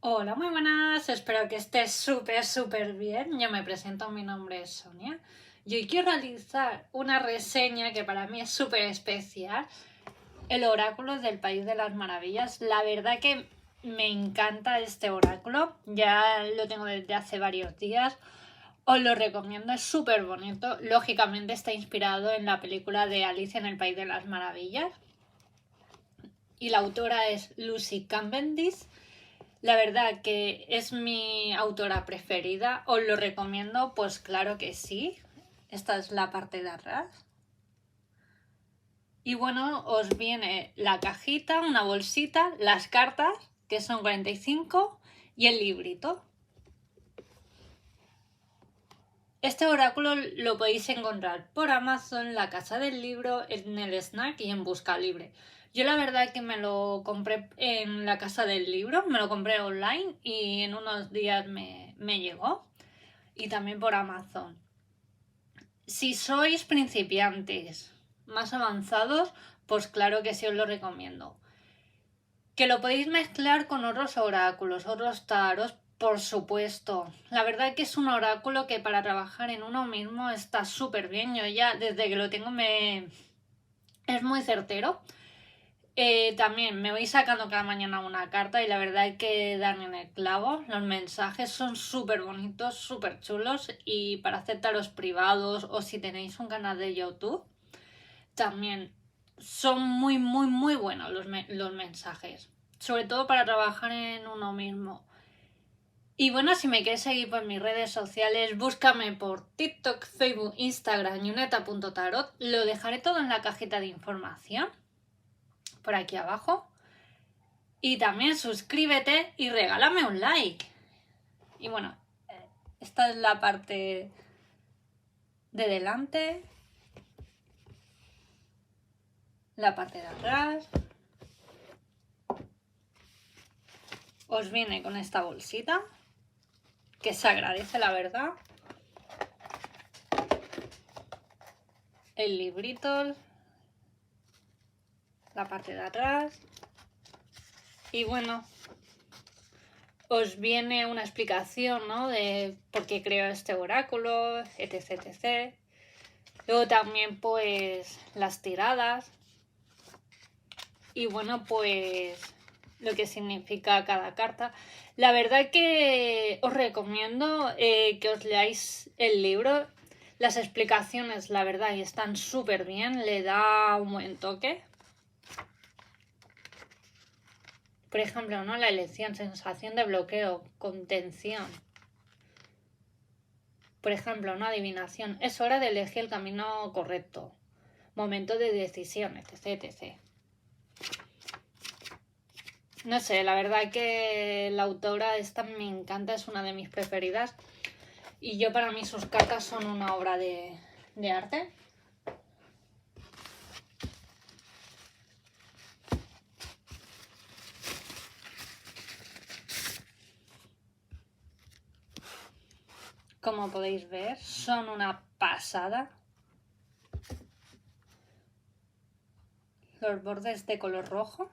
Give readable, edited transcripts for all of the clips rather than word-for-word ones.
Hola, muy buenas, espero que estés súper bien. Yo me presento, mi nombre es Sonia y hoy quiero realizar una reseña que para mí es súper especial, el oráculo del País de las Maravillas. La verdad que me encanta este oráculo, ya lo tengo desde hace varios días, os lo recomiendo, es súper bonito. Lógicamente está inspirado en la película de Alicia en el País de las Maravillas y la autora es Lucy Cavendish. La verdad que es mi autora preferida, os lo recomiendo, pues claro que sí. Esta es la parte de atrás. Y bueno, os viene la cajita, una bolsita, las cartas, que son 45, y el librito. Este oráculo lo podéis encontrar por Amazon, la Casa del Libro, en el Snack y en Busca Libre. Yo la verdad que me lo compré en la Casa del Libro, me lo compré online y en unos días me llegó. Y también por Amazon. Si sois principiantes más avanzados, pues claro que sí os lo recomiendo. Que lo podéis mezclar con otros oráculos, otros tarots, por supuesto. La verdad que es un oráculo que para trabajar en uno mismo está súper bien. Yo ya desde que lo tengo es muy certero. También me voy sacando cada mañana una carta y la verdad hay que dar en el clavo. Los mensajes son súper bonitos, súper chulos y para aceptaros privados o si tenéis un canal de YouTube también son muy buenos los mensajes. Sobre todo para trabajar en uno mismo. Y bueno, si me quieres seguir por mis redes sociales, búscame por TikTok, Facebook, Instagram, yuneta.tarot. Lo dejaré todo en la cajita de información, por aquí abajo. Y también suscríbete y regálame un like. Y bueno, esta es la parte de delante, la parte de atrás. Os viene con esta bolsita, que se agradece la verdad. El librito, la parte de atrás. Y bueno, os viene una explicación, ¿no? De por qué creo este oráculo, etc. Luego también pues las tiradas. Y bueno, pues lo que significa cada carta. La verdad que os recomiendo que os leáis el libro. Las explicaciones, la verdad, están súper bien. Le da un buen toque. Por ejemplo, ¿no? La elección, sensación de bloqueo, contención. Por ejemplo, ¿no? Adivinación. Es hora de elegir el camino correcto. Momento de decisión, etc. No sé, la verdad que la autora esta me encanta, es una de mis preferidas. Y yo para mí sus cartas son una obra de arte. Como podéis ver, son una pasada. Los bordes de color rojo.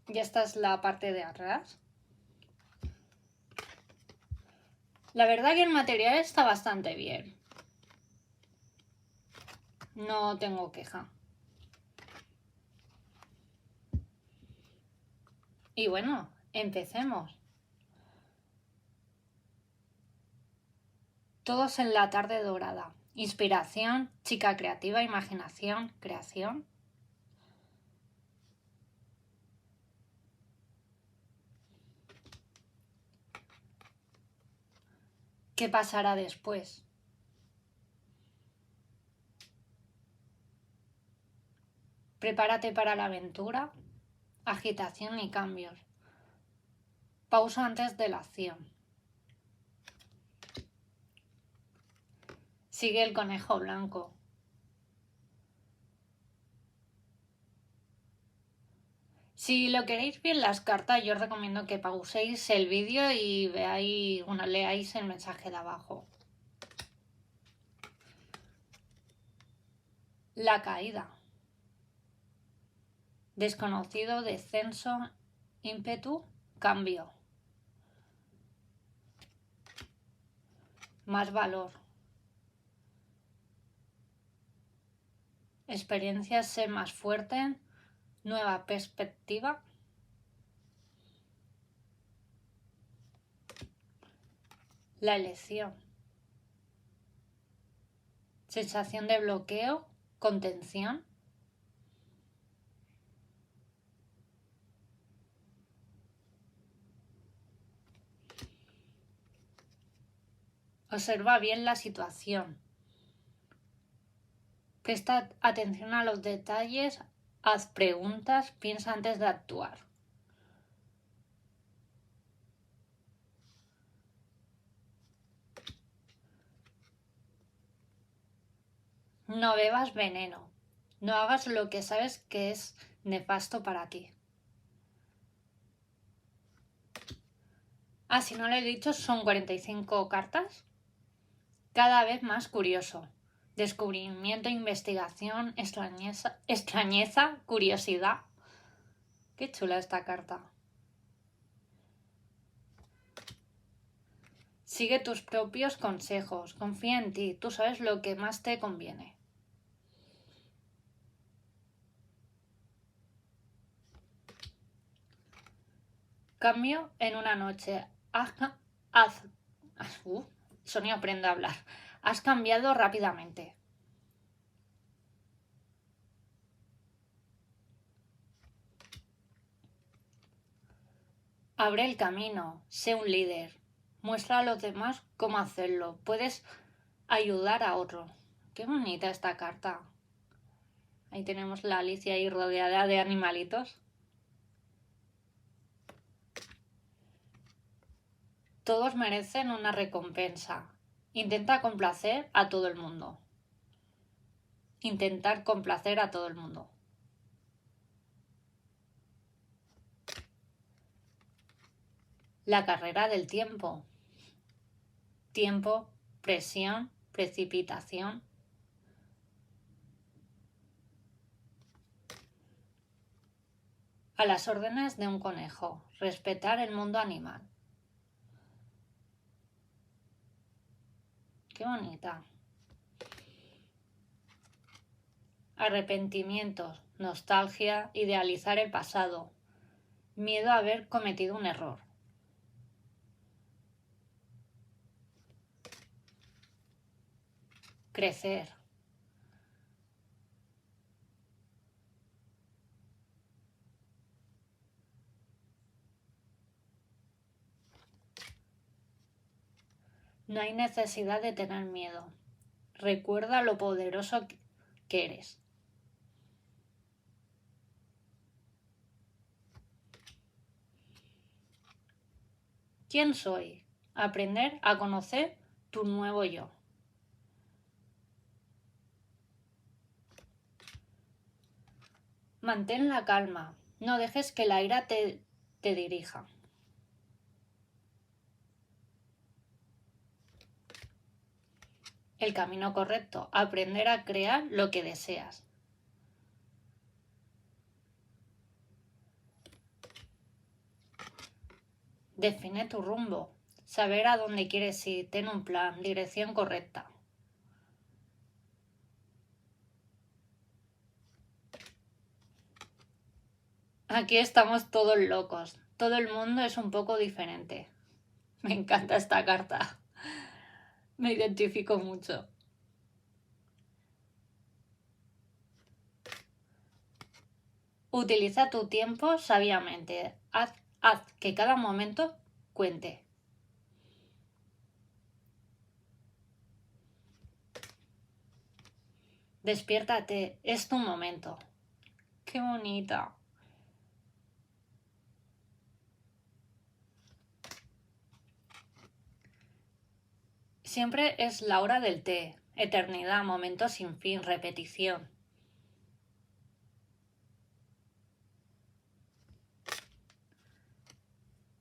Y esta es la parte de atrás. La verdad que el material está bastante bien. No tengo queja. Y bueno, empecemos. Todos en la tarde dorada. Inspiración, chica creativa, imaginación, creación. ¿Qué pasará después? Prepárate para la aventura, agitación y cambios. Pausa antes de la acción. Sigue el conejo blanco. Si lo queréis bien las cartas, yo os recomiendo que pauséis el vídeo y veáis, leáis el mensaje de abajo. La caída. Desconocido, descenso, ímpetu, Cambio. Más valor. Experiencia ser más fuerte. Nueva perspectiva. La elección. Sensación de bloqueo. Contención. Observa bien la situación. Presta atención a los detalles, haz preguntas, piensa antes de actuar. No bebas veneno. No hagas lo que sabes que es nefasto para ti. Ah, si no lo he dicho, son 45 cartas. Cada vez más curioso. Descubrimiento, investigación, extrañeza, curiosidad. Qué chula esta carta. Sigue tus propios consejos. Confía en ti. Tú sabes lo que más te conviene. Cambio en una noche. Sonia aprende a hablar. Has cambiado rápidamente. Abre el camino. Sé un líder. Muestra a los demás cómo hacerlo. Puedes ayudar a otro. Qué bonita esta carta. Ahí tenemos la Alicia ahí rodeada de animalitos. Todos merecen una recompensa. Intenta complacer a todo el mundo. Intentar complacer a todo el mundo. La carrera del tiempo. Tiempo, presión, precipitación. A las órdenes de un conejo. Respetar el mundo animal. Qué bonita. Arrepentimientos, nostalgia, idealizar el pasado. Miedo a haber cometido un error. Crecer. No hay necesidad de tener miedo. Recuerda lo poderoso que eres. ¿Quién soy? Aprender a conocer tu nuevo yo. Mantén la calma. No dejes que la ira te dirija. El camino correcto. Aprender a crear lo que deseas. Define tu rumbo. Saber a dónde quieres ir. Ten un plan. Dirección correcta. Aquí estamos todos locos. Todo el mundo es un poco diferente. Me encanta esta carta. Me identifico mucho. Utiliza tu tiempo sabiamente. Haz que cada momento cuente. Despiértate, es tu momento. ¡Qué bonita! Siempre es la hora del té. Eternidad, momento sin fin, repetición.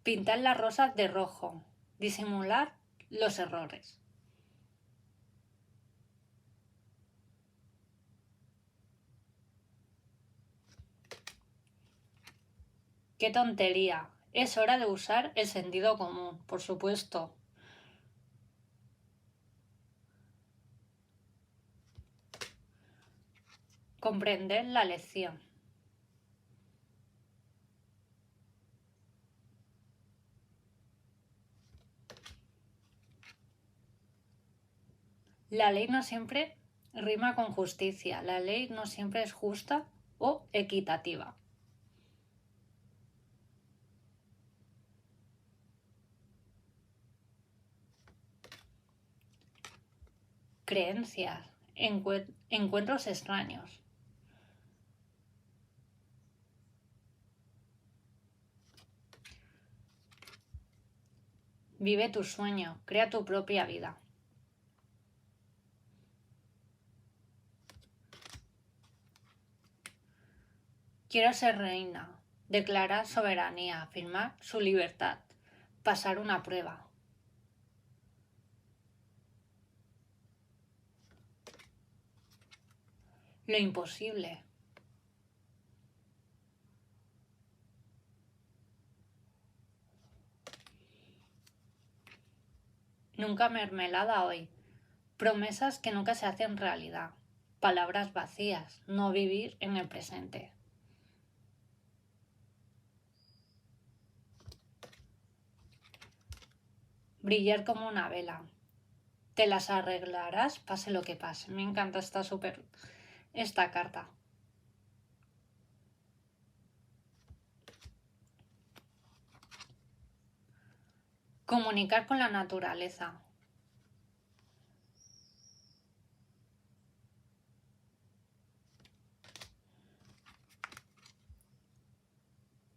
Pintar las rosas de rojo. Disimular los errores. ¡Qué tontería! Es hora de usar el sentido común, por supuesto. Comprender la lección. La ley no siempre rima con justicia. La ley no siempre es justa o equitativa. Creencias. Encuentros extraños. Vive tu sueño, crea tu propia vida. Quiero ser reina, declarar soberanía, afirmar su libertad, pasar una prueba. Lo imposible. Nunca mermelada hoy. Promesas que nunca se hacen realidad. Palabras vacías, no vivir en el presente. Brillar como una vela. Te las arreglarás pase lo que pase. Me encanta esta carta. Comunicar con la naturaleza.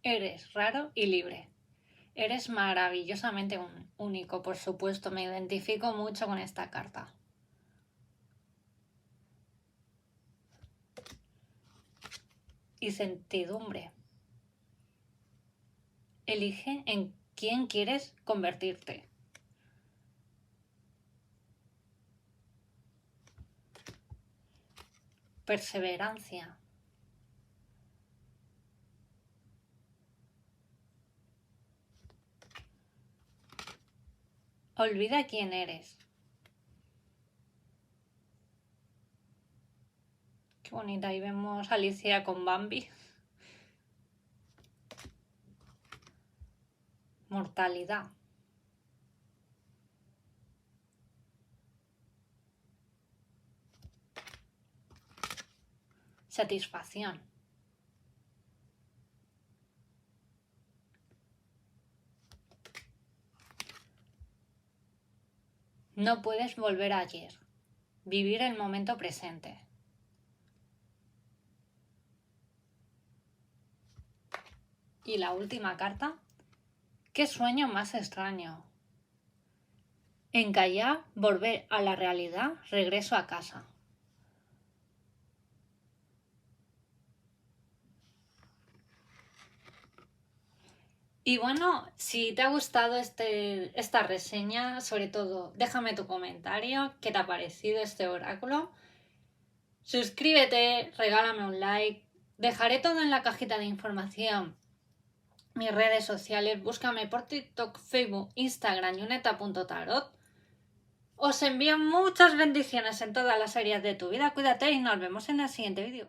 Eres raro y libre. Eres maravillosamente único, por supuesto. Me identifico mucho con esta carta. Y certidumbre. Elige en quién quieres convertirte. Perseverancia. Olvida quién eres. Qué bonita. Ahí vemos a Alicia con Bambi. Mortalidad. Satisfacción. No puedes volver a ayer. Vivir el momento presente. Y la última carta. ¿Qué sueño más extraño? Encallar, volver a la realidad, regreso a casa. Y bueno, si te ha gustado esta reseña, sobre todo déjame tu comentario, qué te ha parecido este oráculo. Suscríbete, regálame un like, dejaré todo en la cajita de información. Mis redes sociales, búscame por TikTok, Facebook, Instagram, yuneta.tarot. Os envío muchas bendiciones en todas las áreas de tu vida, cuídate y nos vemos en el siguiente vídeo.